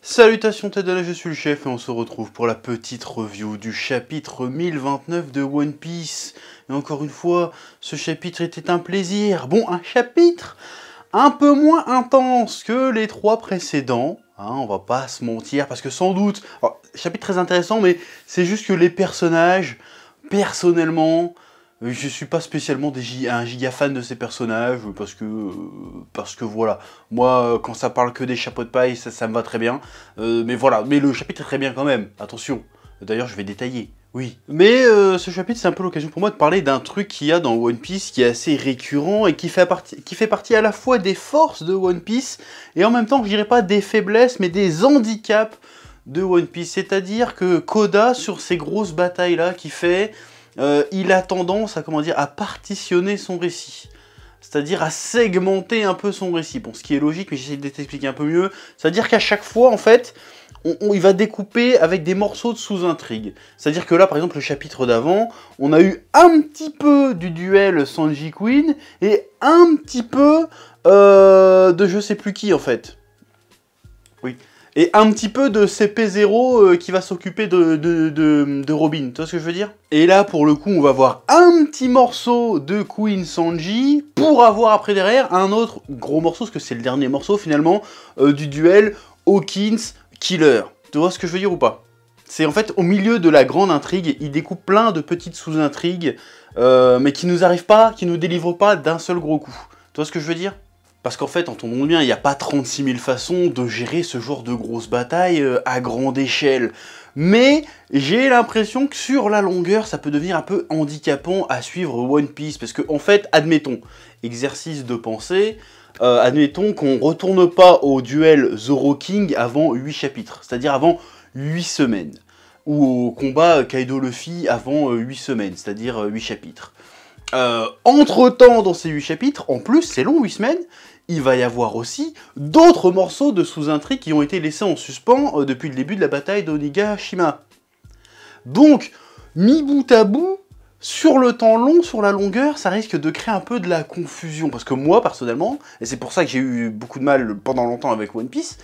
Salutations Tadala, je suis le chef et on se retrouve pour la petite review du chapitre 1029 de One Piece. Et encore une fois, ce chapitre était un plaisir. Bon, un chapitre un peu moins intense que les trois précédents. On va pas se mentir, parce que sans doute... Alors, chapitre très intéressant, mais c'est juste que les personnages, personnellement... Je suis pas spécialement un giga fan de ces personnages, parce que voilà, moi quand ça parle que des chapeaux de paille, ça me va très bien, mais voilà, mais le chapitre est très bien quand même, attention, d'ailleurs je vais détailler, oui. Mais ce chapitre c'est un peu l'occasion pour moi de parler d'un truc qu'il y a dans One Piece qui est assez récurrent et qui fait partie à la fois des forces de One Piece, et en même temps je dirais pas des faiblesses, mais des handicaps de One Piece, c'est-à-dire que Koda, sur ces grosses batailles là qu'il fait... il a tendance à, à partitionner son récit. C'est-à-dire à segmenter un peu son récit. Bon, ce qui est logique, mais j'essaie de t'expliquer un peu mieux. C'est-à-dire qu'à chaque fois, en fait, il va découper avec des morceaux de sous-intrigue. C'est-à-dire que là, par exemple, le chapitre d'avant, on a eu un petit peu du duel Sanji Queen et un petit peu de je sais plus qui, en fait. Oui. Et un petit peu de CP0 qui va s'occuper de Robin, tu vois ce que je veux dire? Et là, pour le coup, on va voir un petit morceau de Queen Sanji, pour avoir après derrière un autre gros morceau, parce que c'est le dernier morceau finalement, du duel Hawkins-Killer. Tu vois ce que je veux dire ou pas? C'est en fait au milieu de la grande intrigue, il découpe plein de petites sous-intrigues, mais qui nous arrivent pas, qui nous délivrent pas d'un seul gros coup. Tu vois ce que je veux dire? Parce qu'en fait, entendons bien, il n'y a pas 36 000 façons de gérer ce genre de grosses batailles à grande échelle. Mais j'ai l'impression que sur la longueur, ça peut devenir un peu handicapant à suivre One Piece. Parce que, en fait, admettons, exercice de pensée, admettons qu'on ne retourne pas au duel Zoro King avant 8 chapitres, c'est-à-dire avant 8 semaines. Ou au combat Kaido Luffy avant 8 semaines, c'est-à-dire 8 chapitres. Entre-temps, dans ces 8 chapitres, en plus, c'est long, 8 semaines, il va y avoir aussi d'autres morceaux de sous-intrigue qui ont été laissés en suspens depuis le début de la bataille d'Onigashima. Donc, mis bout à bout, sur le temps long, sur la longueur, ça risque de créer un peu de la confusion. Parce que moi, personnellement, et c'est pour ça que j'ai eu beaucoup de mal pendant longtemps avec One Piece,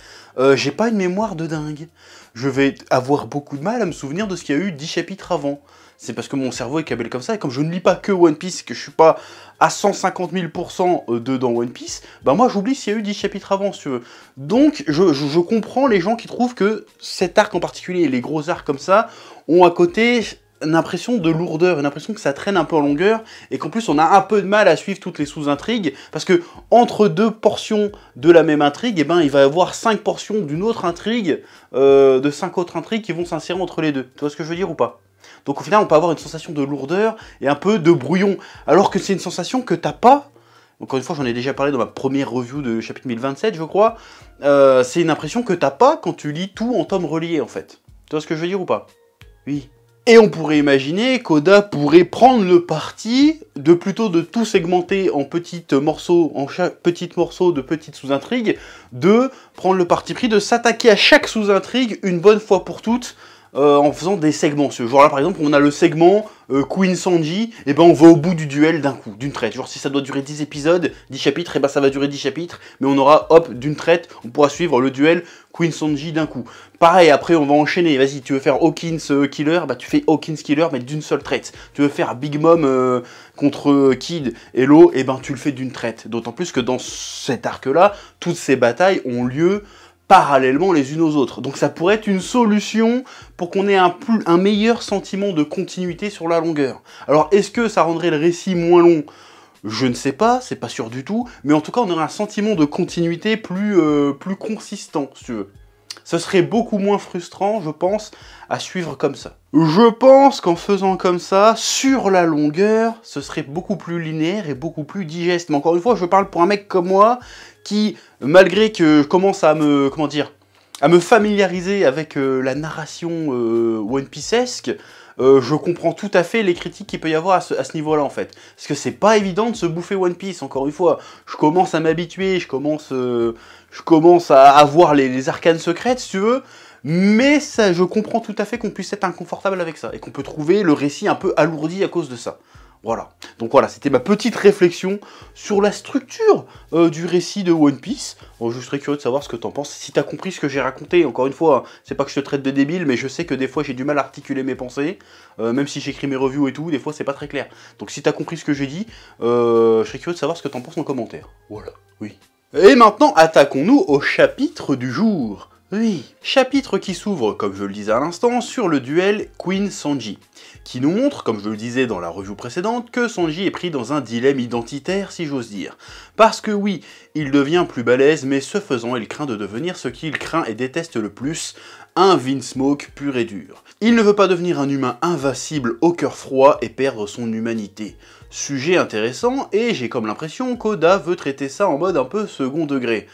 j'ai pas une mémoire de dingue. Je vais avoir beaucoup de mal à me souvenir de ce qu'il y a eu 10 chapitres avant. C'est parce que mon cerveau est câblé comme ça, et comme je ne lis pas que One Piece, que je suis pas à 150 000% dedans One Piece, bah moi j'oublie s'il y a eu 10 chapitres avant, si tu veux. Donc je comprends les gens qui trouvent que cet arc en particulier, et les gros arcs comme ça, ont à côté une impression de lourdeur, une impression que ça traîne un peu en longueur, et qu'en plus on a un peu de mal à suivre toutes les sous-intrigues, parce que entre deux portions de la même intrigue, eh ben, il va y avoir 5 portions d'une autre intrigue, de 5 autres intrigues qui vont s'insérer entre les deux. Tu vois ce que je veux dire ou pas? Donc au final, on peut avoir une sensation de lourdeur et un peu de brouillon, alors que c'est une sensation que t'as pas. Encore une fois, j'en ai déjà parlé dans ma première review de chapitre 1027, je crois. C'est une impression que t'as pas quand tu lis tout en tomes reliés, en fait. Tu vois ce que je veux dire ou pas? Oui. Et on pourrait imaginer qu'Oda pourrait prendre le parti de plutôt de tout segmenter en petits morceaux, en chaque petit morceau de petites sous-intrigues, de prendre le parti pris de s'attaquer à chaque sous-intrigue une bonne fois pour toutes, en faisant des segments. Genre là par exemple on a le segment Queen Sanji, et ben on va au bout du duel d'un coup, d'une traite. Genre si ça doit durer 10 épisodes, 10 chapitres, et ben ça va durer 10 chapitres, mais on aura hop d'une traite, on pourra suivre le duel Queen Sanji d'un coup. Pareil, après on va enchaîner, vas-y, tu veux faire Hawkins Killer, bah tu fais Hawkins Killer mais d'une seule traite. Tu veux faire Big Mom contre Kid et Law, et ben tu le fais d'une traite. D'autant plus que dans cet arc là, toutes ces batailles ont lieu parallèlement les unes aux autres. Donc ça pourrait être une solution pour qu'on ait un meilleur sentiment de continuité sur la longueur. Alors est-ce que ça rendrait le récit moins long? Je ne sais pas, c'est pas sûr du tout, mais en tout cas on aurait un sentiment de continuité plus consistant, si tu veux. Ce serait beaucoup moins frustrant, je pense, à suivre comme ça. Je pense qu'en faisant comme ça, sur la longueur, ce serait beaucoup plus linéaire et beaucoup plus digeste. Mais encore une fois, je parle pour un mec comme moi, qui, malgré que je commence à me, à me familiariser avec la narration One Piece-esque, je comprends tout à fait les critiques qu'il peut y avoir à ce niveau-là, en fait. Parce que c'est pas évident de se bouffer One Piece, encore une fois. Je commence à m'habituer, je commence à avoir les arcanes secrètes, si tu veux, mais ça, je comprends tout à fait qu'on puisse être inconfortable avec ça, et qu'on peut trouver le récit un peu alourdi à cause de ça. Voilà. Donc voilà, c'était ma petite réflexion sur la structure du récit de One Piece. Bon, je serais curieux de savoir ce que t'en penses. Si t'as compris ce que j'ai raconté, encore une fois, c'est pas que je te traite de débile, mais je sais que des fois j'ai du mal à articuler mes pensées. Même si j'écris mes reviews et tout, des fois c'est pas très clair. Donc si t'as compris ce que j'ai dit, je serais curieux de savoir ce que t'en penses en commentaire. Voilà, oui. Et maintenant, attaquons-nous au chapitre du jour. Oui, chapitre qui s'ouvre, comme je le disais à l'instant, sur le duel Queen-Sanji, qui nous montre, comme je le disais dans la review précédente, que Sanji est pris dans un dilemme identitaire, si j'ose dire. Parce que oui, il devient plus balèze, mais ce faisant, il craint de devenir ce qu'il craint et déteste le plus, un Vinsmoke pur et dur. Il ne veut pas devenir un humain invincible au cœur froid et perdre son humanité. Sujet intéressant, et j'ai comme l'impression qu'Oda veut traiter ça en mode un peu second degré.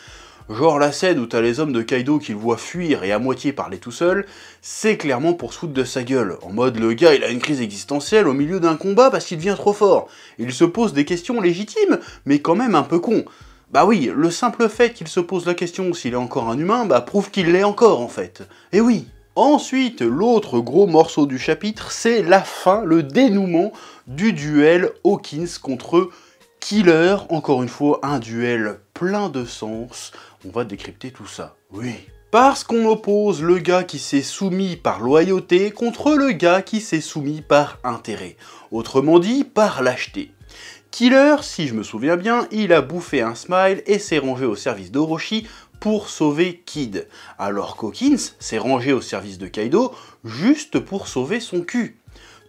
Genre la scène où t'as les hommes de Kaido qui le voient fuir et à moitié parler tout seul, c'est clairement pour se foutre de sa gueule. En mode le gars il a une crise existentielle au milieu d'un combat parce qu'il devient trop fort. Il se pose des questions légitimes, mais quand même un peu con. Bah oui, le simple fait qu'il se pose la question s'il est encore un humain, bah prouve qu'il l'est encore en fait. Et oui. Ensuite, l'autre gros morceau du chapitre, c'est la fin, le dénouement du duel Hawkins contre Killer. Encore une fois, un duel plein de sens. On va décrypter tout ça. Oui. Parce qu'on oppose le gars qui s'est soumis par loyauté contre le gars qui s'est soumis par intérêt. Autrement dit, par lâcheté. Killer, si je me souviens bien, il a bouffé un smile et s'est rangé au service d'Orochi pour sauver Kid, alors qu'Hawkins s'est rangé au service de Kaido juste pour sauver son cul.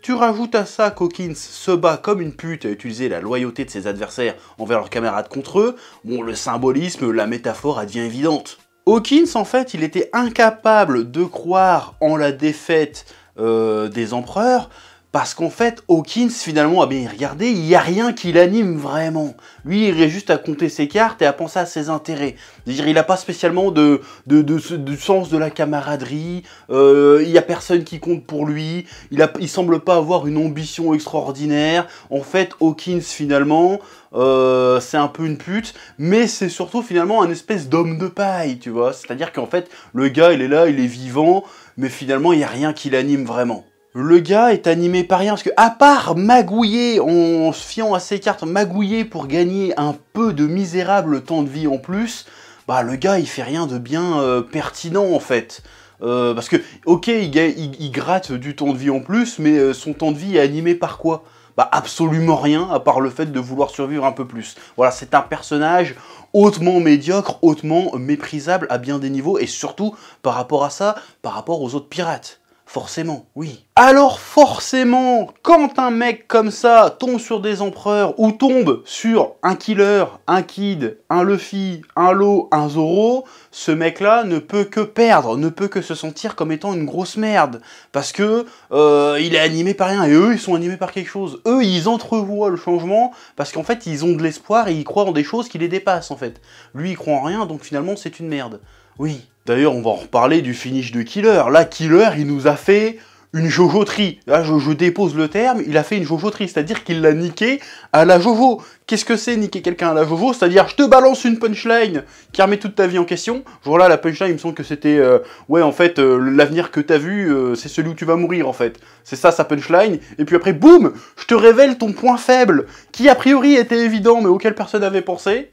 Tu rajoutes à ça qu'Hawkins se bat comme une pute à utiliser la loyauté de ses adversaires envers leurs camarades contre eux, bon le symbolisme, la métaphore elle devient évidente. Hawkins en fait il était incapable de croire en la défaite des empereurs, parce qu'en fait, Hawkins, finalement, à bien regarder, il n'y a rien qui l'anime vraiment. Lui, il est juste à compter ses cartes et à penser à ses intérêts. C'est-à-dire, il n'a pas spécialement du sens de la camaraderie, il n'y a personne qui compte pour lui, il semble pas avoir une ambition extraordinaire. En fait, Hawkins, finalement, c'est un peu une pute, mais c'est surtout, finalement, un espèce d'homme de paille, tu vois. C'est-à-dire qu'en fait, le gars, il est là, il est vivant, mais finalement, il n'y a rien qui l'anime vraiment. Le gars est animé par rien, parce que à part magouiller, en se fiant à ses cartes, magouiller pour gagner un peu de misérable temps de vie en plus, bah le gars il fait rien de bien pertinent en fait. Parce que, ok, il gratte du temps de vie en plus, mais son temps de vie est animé par quoi? Bah absolument rien, à part le fait de vouloir survivre un peu plus. Voilà, c'est un personnage hautement médiocre, hautement méprisable à bien des niveaux, et surtout, par rapport à ça, par rapport aux autres pirates. Forcément, oui. Alors forcément, quand un mec comme ça tombe sur des empereurs ou tombe sur un Killer, un Kid, un Luffy, un Law, un Zoro, ce mec-là ne peut que perdre, ne peut que se sentir comme étant une grosse merde. Parce que il est animé par rien, et eux, ils sont animés par quelque chose. Eux, ils entrevoient le changement, parce qu'en fait, ils ont de l'espoir et ils croient en des choses qui les dépassent, en fait. Lui, il croit en rien, donc finalement, c'est une merde. Oui. D'ailleurs, on va en reparler du finish de Killer. Là, Killer, il nous a fait une jojoterie. Là, je dépose le terme, il a fait une jojoterie, c'est-à-dire qu'il l'a niqué à la jojo. Qu'est-ce que c'est niquer quelqu'un à la jojo? C'est-à-dire, je te balance une punchline qui remet toute ta vie en question. Genre là, la punchline, il me semble que c'était... ouais, en fait, l'avenir que t'as vu, c'est celui où tu vas mourir, en fait. C'est ça, sa punchline. Et puis après, boum, je te révèle ton point faible, qui a priori était évident, mais auquel personne n'avait pensé.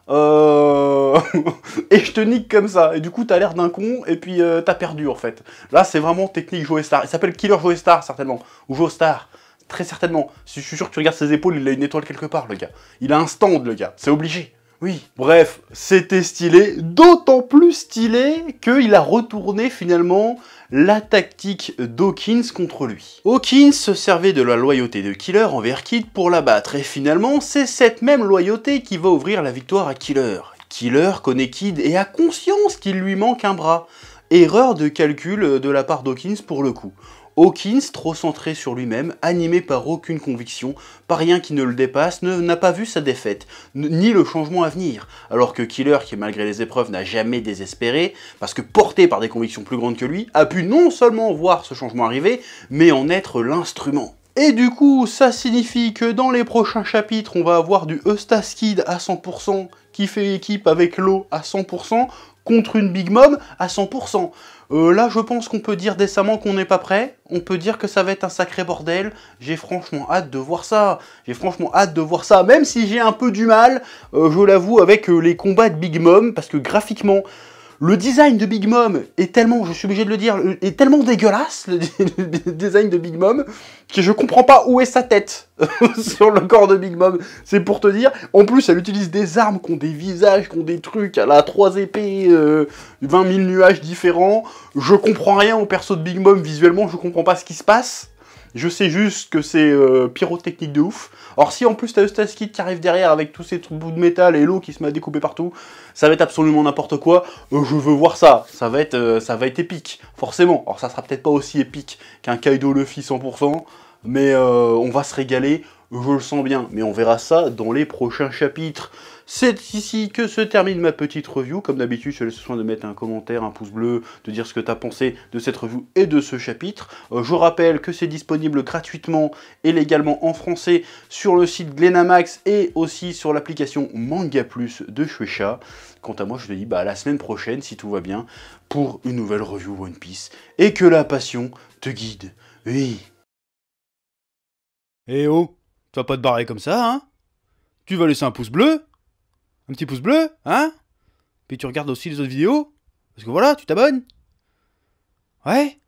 Et je te nique comme ça, et du coup t'as l'air d'un con, et puis t'as perdu en fait. Là c'est vraiment technique Joestar, il s'appelle Killer Joestar certainement, ou Joestar, très certainement. Je suis sûr que tu regardes ses épaules, il a une étoile quelque part le gars. Il a un stand le gars, c'est obligé. Oui. Bref, c'était stylé, d'autant plus stylé qu'il a retourné finalement la tactique d'Hawkins contre lui. Hawkins se servait de la loyauté de Killer envers Kid pour l'abattre, et finalement, c'est cette même loyauté qui va ouvrir la victoire à Killer. Killer connaît Kid et a conscience qu'il lui manque un bras. Erreur de calcul de la part d'Hawkins pour le coup. Hawkins, trop centré sur lui-même, animé par aucune conviction, par rien qui ne le dépasse, n'a pas vu sa défaite, ni le changement à venir, alors que Killer, qui malgré les épreuves n'a jamais désespéré, parce que porté par des convictions plus grandes que lui, a pu non seulement voir ce changement arriver, mais en être l'instrument. Et du coup, ça signifie que dans les prochains chapitres, on va avoir du Eustace Kid à 100%, qui fait équipe avec Law à 100%, contre une Big Mom à 100%. Là, je pense qu'on peut dire décemment qu'on n'est pas prêt. On peut dire que ça va être un sacré bordel. J'ai franchement hâte de voir ça. J'ai franchement hâte de voir ça, même si j'ai un peu du mal, je l'avoue, avec les combats de Big Mom, parce que graphiquement, le design de Big Mom est tellement, je suis obligé de le dire, est tellement dégueulasse, le design de Big Mom, que je comprends pas où est sa tête sur le corps de Big Mom. C'est pour te dire. En plus, elle utilise des armes qui ont des visages, qui ont des trucs. Elle a 3 épées, 20 000 nuages différents. Je comprends rien au perso de Big Mom visuellement, je comprends pas ce qui se passe. Je sais juste que c'est pyrotechnique de ouf. Alors si en plus t'as Eustace Kid qui arrive derrière avec tous ces bouts de métal et l'eau qui se met à découper partout, ça va être absolument n'importe quoi. Je veux voir ça. Ça va être épique, forcément. Alors ça sera peut-être pas aussi épique qu'un Kaido Luffy 100%, mais on va se régaler, je le sens bien. Mais on verra ça dans les prochains chapitres. C'est ici que se termine ma petite review. Comme d'habitude, je te laisse soin de mettre un commentaire, un pouce bleu, de dire ce que tu as pensé de cette review et de ce chapitre. Je rappelle que c'est disponible gratuitement et légalement en français sur le site Glenamax et aussi sur l'application Manga Plus de Shueisha. Quant à moi, je te dis à la semaine prochaine, si tout va bien, pour une nouvelle review One Piece. Et que la passion te guide. Oui. Eh oh, tu vas pas te barrer comme ça, hein? Tu vas laisser un pouce bleu? Un petit pouce bleu, hein? Puis tu regardes aussi les autres vidéos? Parce que voilà, tu t'abonnes? Ouais?